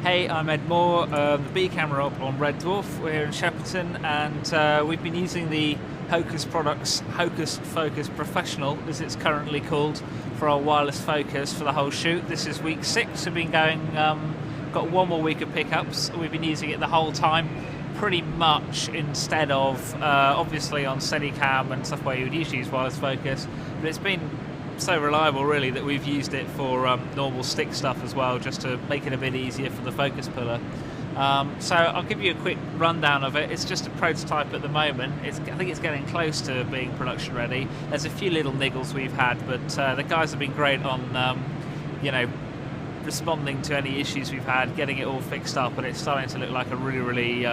Hey, I'm Ed Moore, the B camera op on Red Dwarf. We're here in Shepperton, and we've been using the Hocus products, Hocus Focus Professional, as it's currently called, for our wireless focus for the whole shoot. This is week 6. We've been going, got one more week of pickups. We've been using it the whole time, pretty much instead of obviously on Steadicam and stuff where you would usually use wireless focus, but it's been so reliable really that we've used it for normal stick stuff as well, just to make it a bit easier for the focus puller. So I'll give you a quick rundown of it. It's just a prototype at the moment. I think it's getting close to being production ready. There's a few little niggles we've had, but the guys have been great on you know, responding to any issues we've had, getting it all fixed up, and it's starting to look like a really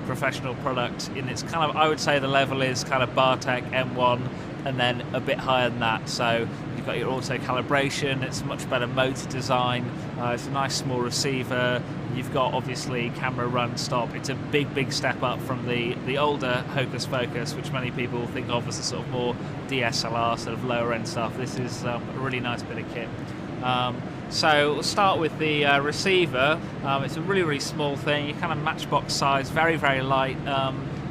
professional product. And it's kind of, I would say the level is kind of Bartek M1 and then a bit higher than that. So you've got your auto calibration, it's a much better motor design, it's a nice small receiver, you've got obviously camera run stop. It's a big step up from the older Hocus Focus, which many people think of as a sort of more DSLR, sort of lower end stuff. This is a really nice bit of kit. So we'll start with the receiver. It's a really small thing, you kind of matchbox size, very light,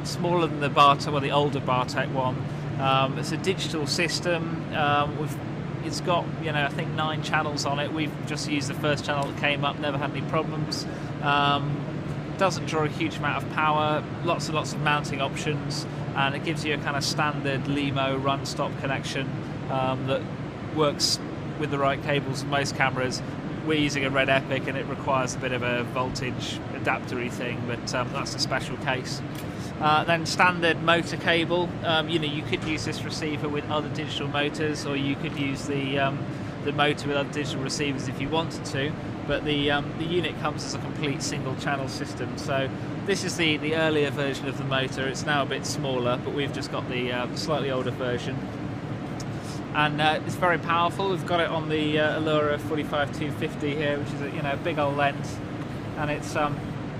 smaller than the Bartek, well, the older Bartek one. It's a digital system. It's got, you know, I think 9 channels on it. We've just used the first channel that came up, never had any problems. Doesn't draw a huge amount of power, lots and lots of mounting options, and it gives you a kind of standard LEMO run stop connection that works with the right cables in most cameras. We're using a Red Epic and it requires a bit of a voltage adaptery thing, but that's a special case. Then standard motor cable. You know, you could use this receiver with other digital motors, or you could use the motor with other digital receivers if you wanted to. But the unit comes as a complete single channel system. So this is the earlier version of the motor. It's now a bit smaller, but we've just got the slightly older version. And it's very powerful. We've got it on the Allura 45-250 here, which is a, you know, big old lens, and it's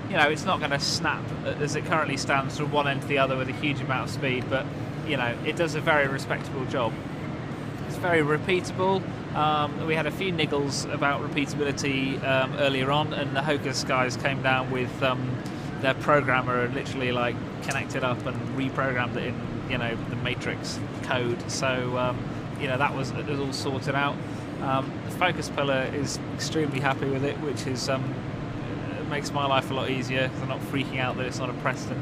you know, it's not going to snap as it currently stands from one end to the other with a huge amount of speed, but you know, it does a very respectable job. It's very repeatable. We had a few niggles about repeatability earlier on, and the Hocus guys came down with their programmer and literally like connected up and reprogrammed it in, you know, the Matrix code. So you know, that was all sorted out. The focus puller is extremely happy with it, which is it makes my life a lot easier because I'm not freaking out that it's not a Preston.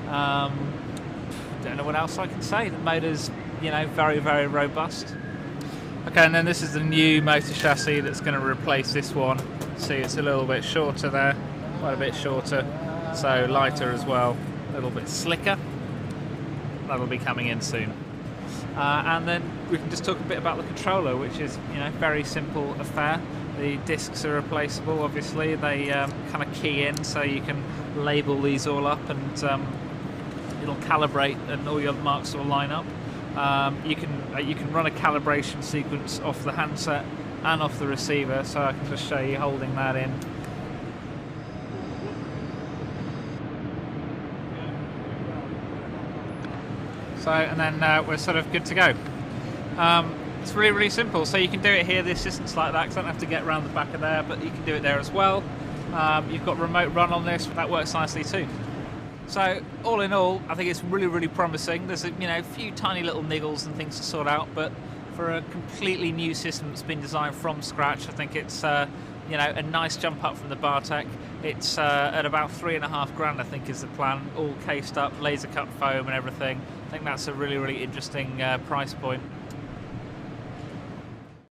Don't know what else I can say. The motor's, you know, very robust. Okay, and then this is the new motor chassis that's going to replace this one. See, it's a little bit shorter there, quite a bit shorter, so lighter as well, a little bit slicker. That'll be coming in soon. And then we can just talk a bit about the controller, which is, you know, very simple affair. The discs are replaceable, obviously. They kind of key in, so you can label these all up, and it'll calibrate, and all your marks will line up. You can run a calibration sequence off the handset and off the receiver, so I can just show you holding that in. So, and then we're sort of good to go. It's really simple. So you can do it here, the assistance like that, because I don't have to get around the back of there, but you can do it there as well. You've got remote run on this, that works nicely too. So all in all, I think it's really promising. There's a, you know, a few tiny little niggles and things to sort out, but for a completely new system that's been designed from scratch, I think it's you know, a nice jump up from the Bartek. It's at about $3.5 grand, I think, is the plan, all cased up, laser cut foam and everything. I think that's a really interesting price point.